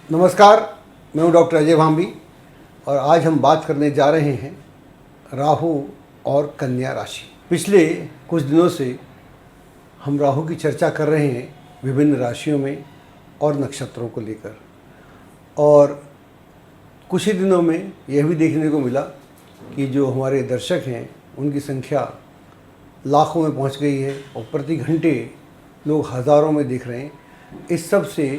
नमस्कार, मैं हूं डॉक्टर अजय भांबी और आज हम बात करने जा रहे हैं राहु और कन्या राशि। पिछले कुछ दिनों से हम राहु की चर्चा कर रहे हैं विभिन्न राशियों में और नक्षत्रों को लेकर, और कुछ ही दिनों में यह भी देखने को मिला कि जो हमारे दर्शक हैं उनकी संख्या लाखों में पहुंच गई है और प्रति घंटे लोग हज़ारों में देख रहे हैं। इस सब से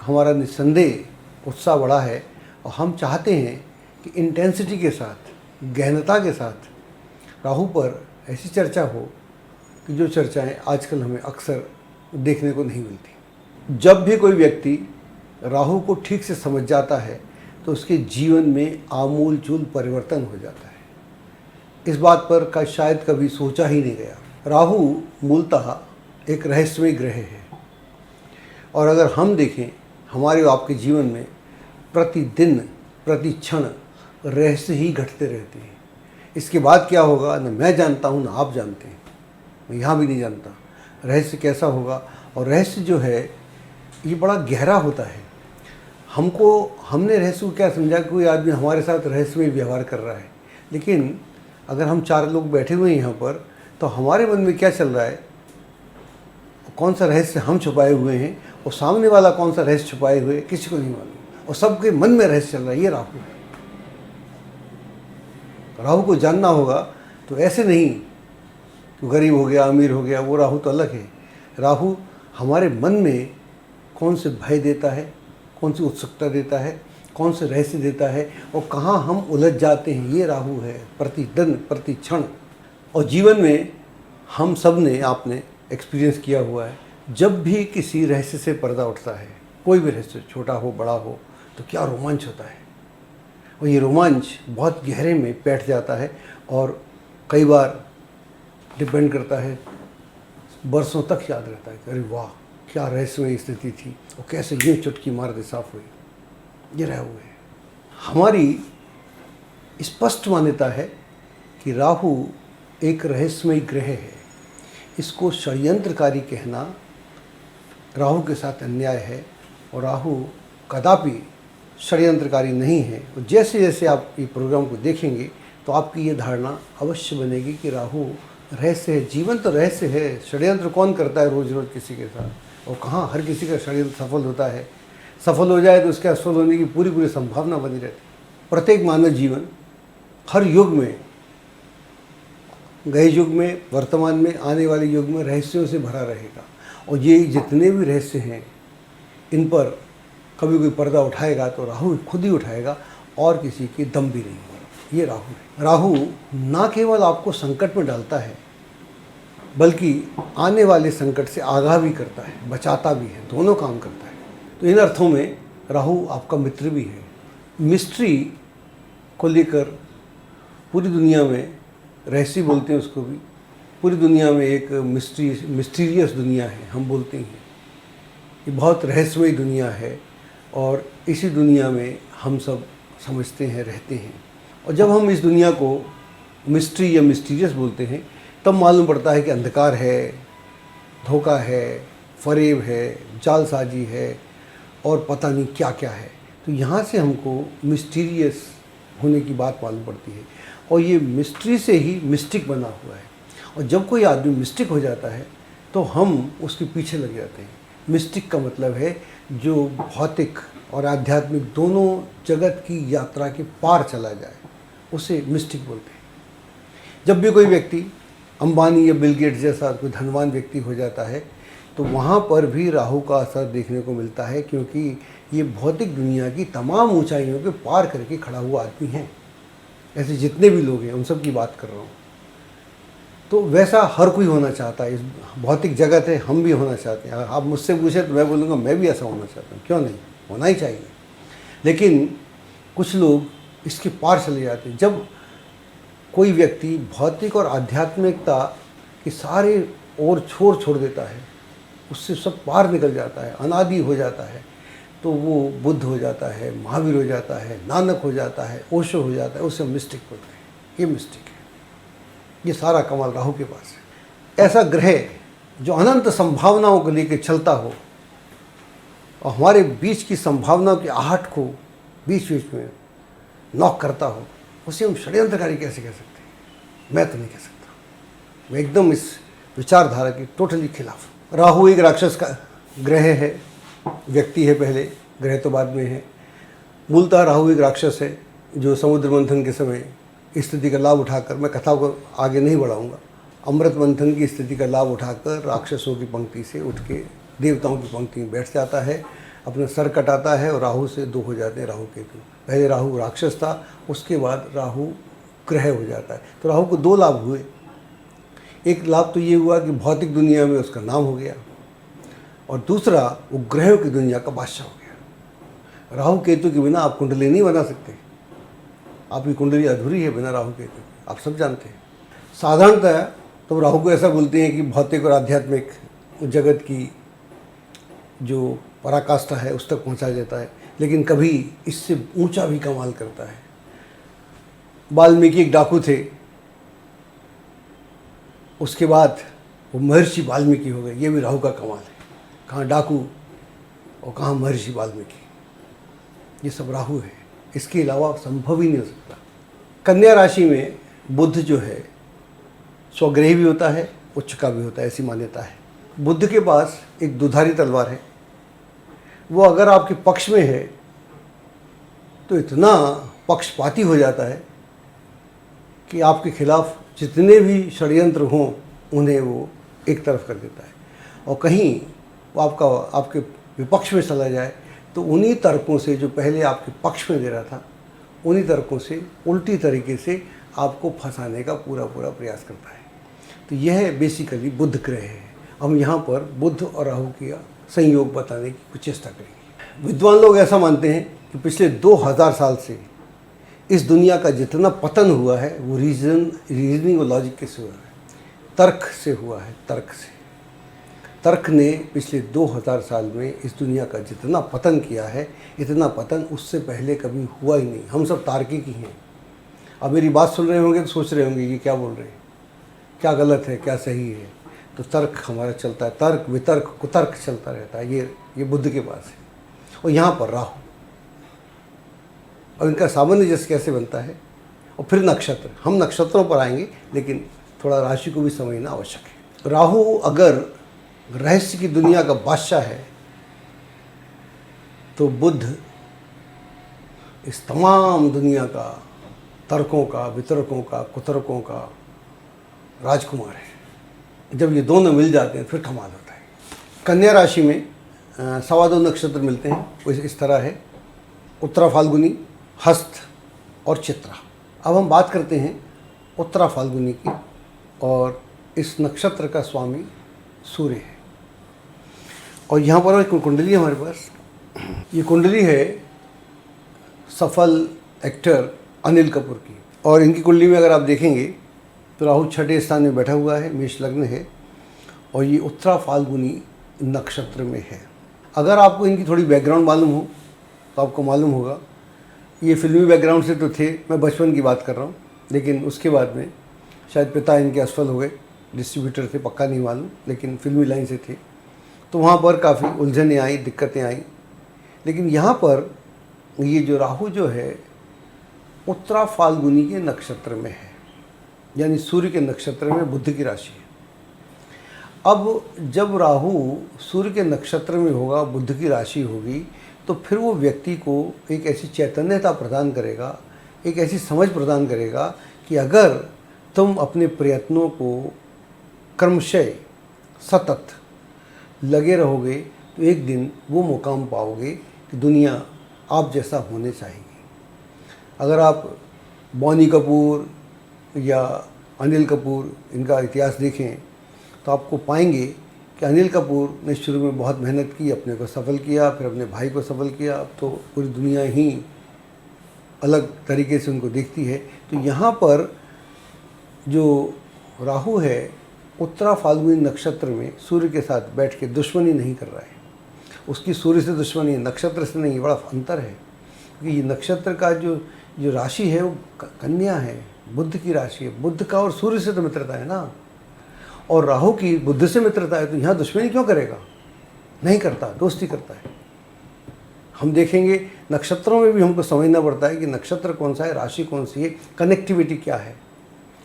हमारा निस्संदेह उत्साह बढ़ा है और हम चाहते हैं कि इंटेंसिटी के साथ, गहनता के साथ राहु पर ऐसी चर्चा हो कि जो चर्चाएं आजकल हमें अक्सर देखने को नहीं मिलती। जब भी कोई व्यक्ति राहु को ठीक से समझ जाता है तो उसके जीवन में आमूल चूल परिवर्तन हो जाता है। इस बात पर का शायद कभी सोचा ही नहीं गया। राहु मूलतः एक रहस्यमय ग्रह है और अगर हम देखें हमारे और आपके जीवन में प्रतिदिन प्रति क्षण रहस्य ही घटते रहते हैं। इसके बाद क्या होगा न मैं जानता हूँ न आप जानते हैं, मैं यहाँ भी नहीं जानता रहस्य कैसा होगा। और रहस्य जो है ये बड़ा गहरा होता है। हमने रहस्य को क्या समझा कि कोई आदमी हमारे साथ रहस्य में व्यवहार कर रहा है, लेकिन अगर हम चार लोग बैठे हुए हैं यहाँ पर तो हमारे मन में क्या चल रहा है, कौन सा रहस्य हम छुपाए हुए हैं और सामने वाला कौन सा रहस्य छुपाए हुए किसी को नहीं मालूम, और सबके मन में रहस्य चल रहा है। ये राहु है। राहु को जानना होगा तो ऐसे नहीं कि गरीब हो गया अमीर हो गया, वो राहु तो अलग है। राहु हमारे मन में कौन से भय देता है, कौन सी उत्सुकता देता है, कौन से रहस्य देता है और कहाँ हम उलझ जाते हैं, ये राहु है प्रतिदिन प्रति क्षण। और जीवन में हम सब ने, आपने एक्सपीरियंस किया हुआ है, जब भी किसी रहस्य से पर्दा उठता है, कोई भी रहस्य छोटा हो बड़ा हो, तो क्या रोमांच होता है। और ये रोमांच बहुत गहरे में बैठ जाता है और कई बार डिपेंड करता है, बरसों तक याद रहता है कि अरे वाह क्या रहस्यमय स्थिति थी और कैसे ये चुटकी मार दे साफ हुई। ये राहु है। हमारी स्पष्ट मान्यता है कि राहु एक रहस्यमय ग्रह है। इसको षड्यंत्रकारी कहना राहु के साथ अन्याय है और राहु कदापि षड्यंत्रकारी नहीं है। और जैसे जैसे आप ये प्रोग्राम को देखेंगे तो आपकी ये धारणा अवश्य बनेगी कि राहु रहस्य है, जीवन तो रहस्य है। षड्यंत्र कौन करता है रोज़ रोज़ किसी के साथ, और कहाँ हर किसी का षड्यंत्र सफल होता है। सफल हो जाए तो उसके असफल होने की पूरी संभावना बनी रहती है। प्रत्येक मानव जीवन हर युग में, गए युग में, वर्तमान में, आने वाले युग में रहस्यों से भरा रहेगा। और ये जितने भी रहस्य हैं इन पर कभी कोई पर्दा उठाएगा तो राहु खुद ही उठाएगा और किसी की दम भी नहीं होगा। ये राहु है। राहु ना केवल आपको संकट में डालता है बल्कि आने वाले संकट से आगाह भी करता है, बचाता भी है, दोनों काम करता है। तो इन अर्थों में राहु आपका मित्र भी है। मिस्ट्री को लेकर पूरी दुनिया में, रहस्य बोलते हैं उसको भी, पूरी दुनिया में एक मिस्टीरियस दुनिया है, हम बोलते हैं। ये बहुत रहस्यमय दुनिया है और इसी दुनिया में हम सब समझते हैं, रहते हैं। और जब हम इस दुनिया को मिस्ट्री या मिस्टीरियस बोलते हैं तब मालूम पड़ता है कि अंधकार है, धोखा है, फरेब है, जालसाजी है और पता नहीं क्या क्या है। तो यहाँ से हमको मिस्टीरियस होने की बात मालूम पड़ती है और ये मिस्ट्री से ही मिस्टिक बना हुआ है। और जब कोई आदमी मिस्टिक हो जाता है तो हम उसके पीछे लग जाते हैं। मिस्टिक का मतलब है जो भौतिक और आध्यात्मिक दोनों जगत की यात्रा के पार चला जाए, उसे मिस्टिक बोलते हैं। जब भी कोई व्यक्ति अंबानी या बिल गेट्स जैसा कोई धनवान व्यक्ति हो जाता है तो वहाँ पर भी राहु का असर देखने को मिलता है, क्योंकि ये भौतिक दुनिया की तमाम ऊंचाइयों के पार करके खड़ा हुआ आदमी है। ऐसे जितने भी लोग हैं उन सब की बात कर रहा हूँ। तो वैसा हर कोई होना चाहता है। इस भौतिक जगत है, हम भी होना चाहते हैं। आप मुझसे पूछे तो मैं बोलूँगा मैं भी ऐसा होना चाहता हूँ, क्यों नहीं, होना ही चाहिए। लेकिन कुछ लोग इसके पार चले जाते हैं। जब कोई व्यक्ति भौतिक और आध्यात्मिकता के सारे और छोड़ देता है, उससे सब पार निकल जाता है, अनादि हो जाता है, तो वो बुद्ध हो जाता है, महावीर हो जाता है, नानक हो जाता है, ओशो हो जाता है, उसे मिस्टिक बोलते हैं। ये मिस्टिक है। ये सारा कमाल राहु के पास है। ऐसा ग्रह जो अनंत संभावनाओं को लेकर चलता हो, और हमारे बीच की संभावनाओं की आहट को बीच बीच में नॉक करता हो, उसे हम षड्यंत्रकारी कैसे कह सकते हैं? मैं तो नहीं कह सकता। मैं एकदम इस विचारधारा के टोटली खिलाफ। राहु एक राक्षस का ग्रह है, व्यक्ति है पहले, ग्रह तो बाद में है। मूलतः राहु एक राक्षस है जो समुद्र मंथन के समय स्थिति का लाभ उठाकर, मैं कथा को आगे नहीं बढ़ाऊंगा, अमृत मंथन की स्थिति का लाभ उठाकर राक्षसों की पंक्ति से उठ के देवताओं की पंक्ति में बैठ जाता है, अपना सर कटाता है और राहु से दो हो जाते हैं राहु केतु। पहले राहु राक्षस था, उसके बाद राहु ग्रह हो जाता है। तो राहु को दो लाभ हुए। एक लाभ तो ये हुआ कि भौतिक दुनिया में उसका नाम हो गया, और दूसरा वो ग्रहों की दुनिया का बादशाह हो गया। राहु केतु के बिना आप कुंडली नहीं बना सकते। आपकी कुंडली अधूरी है बिना राहु केतु, आप सब जानते हैं। साधारणतः तो राहु को ऐसा बोलते हैं कि भौतिक और आध्यात्मिक जगत की जो पराकाष्ठा है उस तक पहुंचा देता है, लेकिन कभी इससे ऊंचा भी कमाल करता है। वाल्मीकि एक डाकू थे, उसके बाद वो महर्षि वाल्मीकि हो गए। ये भी राहु का कमाल है। कहाँ डाकू और कहाँ महर्षि वाल्मीकि, ये सब राहु है। इसके अलावा संभव ही नहीं हो सकता। कन्या राशि में बुध जो है स्वग्रही भी होता है, उच्च का भी होता है, ऐसी मान्यता है। बुध के पास एक दुधारी तलवार है। वो अगर आपके पक्ष में है तो इतना पक्षपाती हो जाता है कि आपके खिलाफ जितने भी षड्यंत्र हों उन्हें वो एक तरफ कर देता है, और कहीं वो आपके विपक्ष में चला जाए तो उन्हीं तर्कों से जो पहले आपके पक्ष में दे रहा था, उन्हीं तर्कों से उल्टी तरीके से आपको फंसाने का पूरा प्रयास करता है। तो यह बेसिकली बुध ग्रह है। हम यहाँ पर बुध और राहु का संयोग बताने की कुछ चेष्टा करेंगे। विद्वान लोग ऐसा मानते हैं कि पिछले 2000 साल से इस दुनिया का जितना पतन हुआ है वो रीजनिंग और लॉजिक के से हुआ है, तर्क से हुआ है। तर्क ने पिछले 2000 साल में इस दुनिया का जितना पतन किया है, इतना पतन उससे पहले कभी हुआ ही नहीं। हम सब तार्किक ही हैं। अब मेरी बात सुन रहे होंगे तो सोच रहे होंगे कि क्या बोल रहे हैं, क्या गलत है, क्या सही है। तो तर्क हमारा चलता है, तर्क वितर्क कुतर्क चलता रहता है। ये बुद्ध के पास है। और यहाँ पर राहु, और इनका सामंजस्य कैसे बनता है, और फिर नक्षत्र। हम नक्षत्रों पर आएंगे, लेकिन थोड़ा राशि को भी समझना आवश्यक है। राहु अगर रहस्य की दुनिया का बादशाह है तो बुध इस तमाम दुनिया का तर्कों का, वितर्कों का, कुतर्कों का राजकुमार है। जब ये दोनों मिल जाते हैं फिर कमाल होता है। कन्या राशि में 2.25 नक्षत्र मिलते हैं। वो इस तरह है: उत्तरा फाल्गुनी, हस्त और चित्रा। अब हम बात करते हैं उत्तरा फाल्गुनी की, और इस नक्षत्र का स्वामी सूर्य है। और यहाँ पर एक कुंडली है हमारे पास। ये कुंडली है सफल एक्टर अनिल कपूर की, और इनकी कुंडली में अगर आप देखेंगे तो राहु 6ठे स्थान में बैठा हुआ है, मेष लग्न है, और ये उत्तरा फाल्गुनी नक्षत्र में है। अगर आपको इनकी थोड़ी बैकग्राउंड मालूम हो तो आपको मालूम होगा, ये फिल्मी बैकग्राउंड से तो थे, मैं बचपन की बात कर रहा हूँ, लेकिन उसके बाद में शायद पिता इनके असफल हो गए, डिस्ट्रीब्यूटर थे, पक्का नहीं मालूम, लेकिन फिल्मी लाइन से थे। तो वहाँ पर काफ़ी उलझनें आई, दिक्कतें आई। लेकिन यहाँ पर ये जो राहु जो है उत्तरा फाल्गुनी के नक्षत्र में है, यानी सूर्य के नक्षत्र में, बुध की राशि है। अब जब राहु सूर्य के नक्षत्र में होगा, बुध की राशि होगी, तो फिर वो व्यक्ति को एक ऐसी चैतन्यता प्रदान करेगा, एक ऐसी समझ प्रदान करेगा कि अगर तुम अपने प्रयत्नों को क्रमशः सतत लगे रहोगे तो एक दिन वो मुकाम पाओगे कि दुनिया आप जैसा होने चाहेगी। अगर आप बॉनी कपूर या अनिल कपूर इनका इतिहास देखें तो आपको पाएंगे कि अनिल कपूर ने शुरू में बहुत मेहनत की, अपने को सफल किया, फिर अपने भाई को सफल किया। अब तो पूरी दुनिया ही अलग तरीके से उनको देखती है। तो यहाँ पर जो राहु है उत्तरा फाल्गुनी नक्षत्र में सूर्य के साथ बैठ के दुश्मनी नहीं कर रहा है। उसकी सूर्य से दुश्मनी है, नक्षत्र से नहीं। बड़ा अंतर है, क्योंकि ये नक्षत्र का जो राशि है वो कन्या है, बुध की राशि है। बुध का और सूर्य से तो मित्रता है ना, और राहु की बुध से मित्रता है। तो यहाँ दुश्मनी क्यों करेगा? नहीं करता, दोस्ती करता है। हम देखेंगे नक्षत्रों में भी हमको समझना पड़ता है कि नक्षत्र कौन सा है, राशि कौन सी है, कनेक्टिविटी क्या है।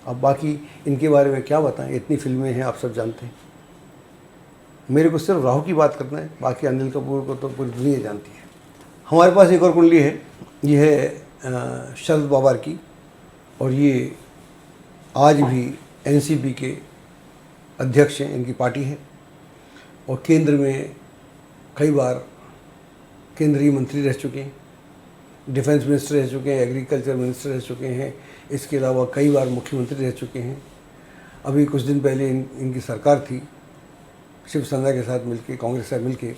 अब बाकी इनके बारे में क्या बताएं, इतनी फिल्में हैं, आप सब जानते हैं। मेरे को सिर्फ राहु की बात करना है, बाकी अनिल कपूर को तो पूरी दुनिया जानती है। हमारे पास एक और कुंडली है, ये है शरद पवार की, और ये आज भी एनसीपी के अध्यक्ष हैं, इनकी पार्टी है, और केंद्र में कई बार केंद्रीय मंत्री रह चुके हैं, डिफेंस मिनिस्टर रह चुके हैं, एग्रीकल्चर मिनिस्टर रह चुके हैं, इसके अलावा कई बार मुख्यमंत्री रह चुके हैं। अभी कुछ दिन पहले इनकी सरकार थी शिवसेना के साथ मिलके, कांग्रेस के साथ मिलके,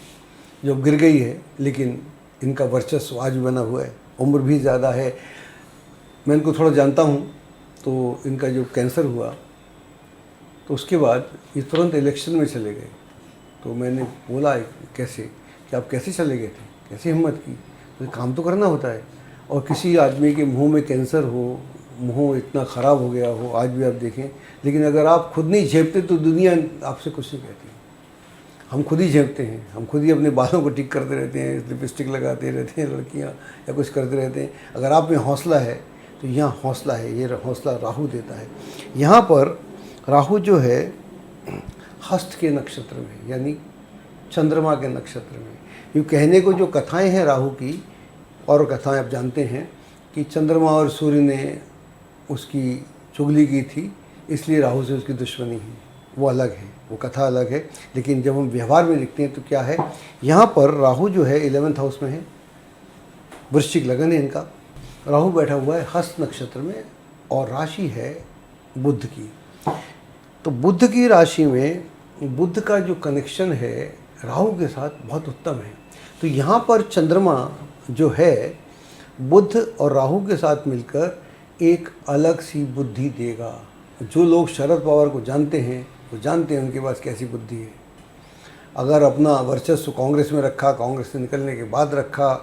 जो गिर गई है, लेकिन इनका वर्चस्व आज भी बना हुआ है। उम्र भी ज़्यादा है, मैं इनको थोड़ा जानता हूँ। तो इनका जो कैंसर हुआ तो उसके बाद ये तुरंत इलेक्शन में चले गए। तो मैंने बोला कैसे, कि आप कैसे चले गए थे, कैसे हिम्मत की, तो काम तो करना होता है। और किसी आदमी के मुंह में कैंसर हो, मुंह इतना ख़राब हो गया हो, आज भी आप देखें, लेकिन अगर आप खुद नहीं झेपते तो दुनिया आपसे कुछ नहीं कहती। हम खुद ही झेपते हैं, हम खुद ही अपने बालों को ठीक करते रहते हैं, लिपस्टिक लगाते रहते हैं लड़कियां, या कुछ करते रहते हैं। अगर आप में हौसला है तो यहाँ हौसला है, ये हौसला राहु देता है। यहाँ पर राहु जो है हस्त के नक्षत्र में, यानी चंद्रमा के नक्षत्र में। यूँ कहने को जो कथाएं हैं राहु की, और कथाएं आप जानते हैं कि चंद्रमा और सूर्य ने उसकी चुगली की थी, इसलिए राहु से उसकी दुश्मनी है, वो अलग है, वो कथा अलग है। लेकिन जब हम व्यवहार में देखते हैं तो क्या है, यहाँ पर राहु जो है 11th हाउस में है, वृश्चिक लगन है इनका। राहु बैठा हुआ है हस्त नक्षत्र में, और राशि है बुध की। तो बुध की राशि में बुध का जो कनेक्शन है राहु के साथ बहुत उत्तम है। तो यहाँ पर चंद्रमा जो है बुध और राहु के साथ मिलकर एक अलग सी बुद्धि देगा। जो लोग शरद पवार को जानते हैं वो जानते हैं उनके पास कैसी बुद्धि है। अगर अपना वर्चस्व कांग्रेस में रखा, कांग्रेस से निकलने के बाद रखा,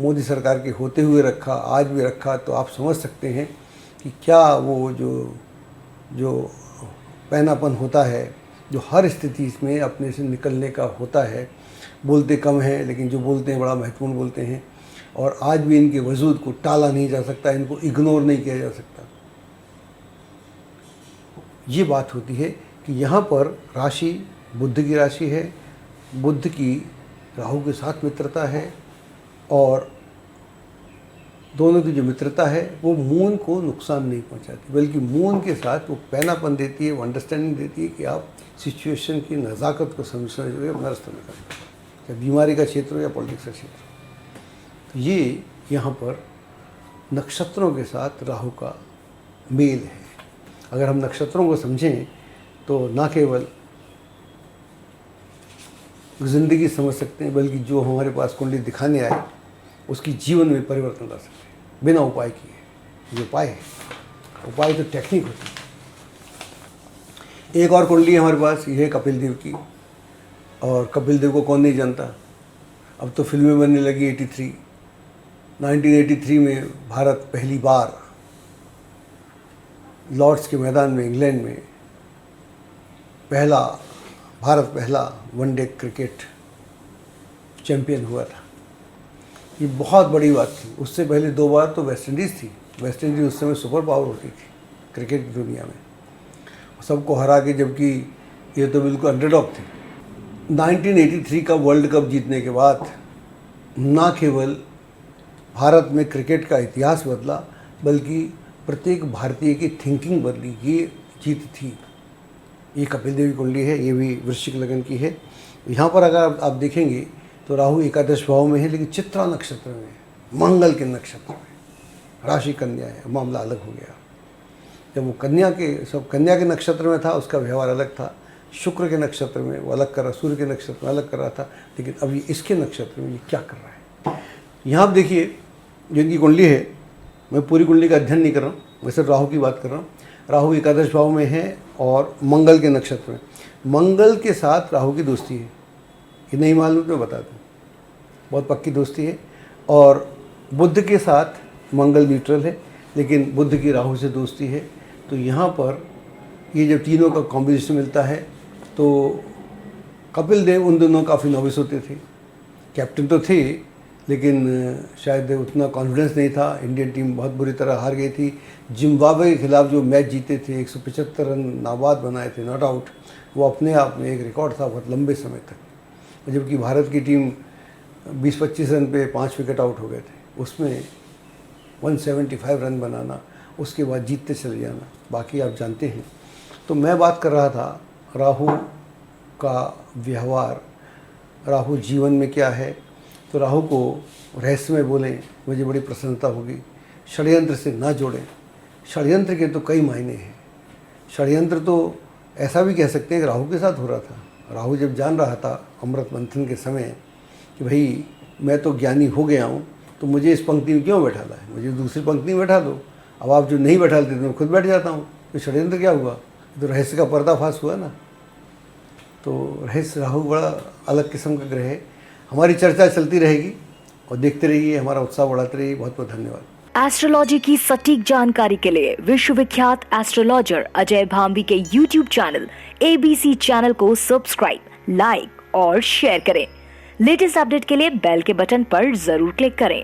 मोदी सरकार के होते हुए रखा, आज भी रखा, तो आप समझ सकते हैं कि क्या वो जो पैनापन होता है, जो हर स्थिति में अपने से निकलने का होता है। बोलते कम हैं लेकिन जो बोलते हैं बड़ा महत्वपूर्ण बोलते हैं, और आज भी इनके वजूद को टाला नहीं जा सकता, इनको इग्नोर नहीं किया जा सकता। ये बात होती है कि यहाँ पर राशि बुध की राशि है, बुध की राहु के साथ मित्रता है, और दोनों की जो मित्रता है वो मून को नुकसान नहीं पहुंचाती, बल्कि मून के साथ वो पैनापन देती है, वो अंडरस्टैंडिंग देती है कि आप सिचुएशन की नज़ाकत को समझ अपना रास्ता निकालें, चाहे बीमारी का क्षेत्र हो या पॉलिटिक्स का क्षेत्र। तो ये यहाँ पर नक्षत्रों के साथ राहु का मेल है। अगर हम नक्षत्रों को समझें तो ना केवल ज़िंदगी समझ सकते हैं, बल्कि जो हमारे पास कुंडली दिखाने आए उसकी जीवन में परिवर्तन ला सकते हैं बिना उपाय किए। ये उपाय है, उपाय तो टेक्निक होती है। एक और कुंडली है हमारे पास, ये है कपिल देव की, और कपिल देव को कौन नहीं जानता। अब तो फिल्में बनने लगी। 1983 में भारत पहली बार लॉर्ड्स के मैदान में इंग्लैंड में भारत पहला वनडे क्रिकेट चैंपियन हुआ था। ये बहुत बड़ी बात थी। उससे पहले 2 बार तो वेस्ट इंडीज़ थी। वेस्ट इंडीज़ उस समय सुपर पावर होती थी क्रिकेट की दुनिया में, सबको हरा के, जबकि ये तो बिल्कुल अंडरडॉग थे। 1983 का वर्ल्ड कप जीतने के बाद ना केवल भारत में क्रिकेट का इतिहास बदला, बल्कि प्रत्येक भारतीय की थिंकिंग बदली। ये जीत थी। ये कपिल देव की कुंडली है, ये भी वृश्चिक लगन की है। यहाँ पर अगर आप देखेंगे तो राहु एकादश भाव में है, लेकिन चित्रा नक्षत्र में है, मंगल के नक्षत्र में, राशि कन्या है। मामला अलग हो गया। जब वो कन्या के नक्षत्र में था उसका व्यवहार अलग था, शुक्र के नक्षत्र में वो अलग कर रहा, सूर्य के नक्षत्र में अलग कर रहा था, लेकिन अब ये इसके नक्षत्र में ये क्या कर रहा है। यहाँ आप देखिए जिनकी कुंडली है, मैं पूरी कुंडली का अध्ययन नहीं कर रहा हूँ, मैं सिर्फ राहु की बात कर रहा हूँ। राहु एकादश भाव में है और मंगल के नक्षत्र में। मंगल के साथ राहु की दोस्ती है, ये नहीं मालूम तो बता दूँ, बहुत पक्की दोस्ती है। और बुध के साथ मंगल न्यूट्रल है, लेकिन बुध की राहु से दोस्ती है। तो यहाँ पर ये जब तीनों का कॉम्बिनेशन मिलता है तो कपिल देव उन दोनों काफ़ी नॉविस होते थे, कैप्टन तो थे, लेकिन शायद उतना कॉन्फिडेंस नहीं था। इंडियन टीम बहुत बुरी तरह हार गई थी। जिम्बाब्वे के खिलाफ जो मैच जीते थे, 175 रन नाबाद बनाए थे, नॉट आउट, वो अपने आप में एक रिकॉर्ड था बहुत लंबे समय तक। जबकि भारत की टीम 20-25 रन पे 5 विकेट आउट हो गए थे। उसमें 175 रन बनाना, उसके बाद जीतते चले जाना, बाकी आप जानते हैं। तो मैं बात कर रहा था राहुल का व्यवहार, राहुल जीवन में क्या है। तो राहुल को रहस्यमय बोलें, मुझे बड़ी प्रसन्नता होगी। षड्यंत्र से ना जोड़ें। षड्यंत्र के तो कई मायने हैं। षड्यंत्र तो ऐसा भी कह सकते हैं कि राहुल के साथ हो रहा था। राहुल जब जान रहा था अमृत मंथन के समय कि भाई मैं तो ज्ञानी हो गया हूँ, तो मुझे इस पंक्ति में क्यों बैठाला है, मुझे दूसरी पंक्ति में बैठा दो। अब आप जो नहीं बैठाते तो मैं खुद बैठ जाता हूँ। तो षड्यंत्र क्या हुआ, तो रहस्य का पर्दाफाश हुआ ना। तो रहस्य राहु बड़ा अलग किस्म का ग्रह है। हमारी चर्चा चलती रहेगी और देखते रहिए, हमारा उत्साह बढ़ाते रहिए। बहुत बहुत धन्यवाद। एस्ट्रोलॉजी की सटीक जानकारी के लिए विश्वविख्यात एस्ट्रोलॉजर अजय भांबी के YouTube चैनल ABC चैनल को सब्सक्राइब, लाइक और शेयर करें। लेटेस्ट अपडेट के लिए बेल के बटन पर जरूर क्लिक करें।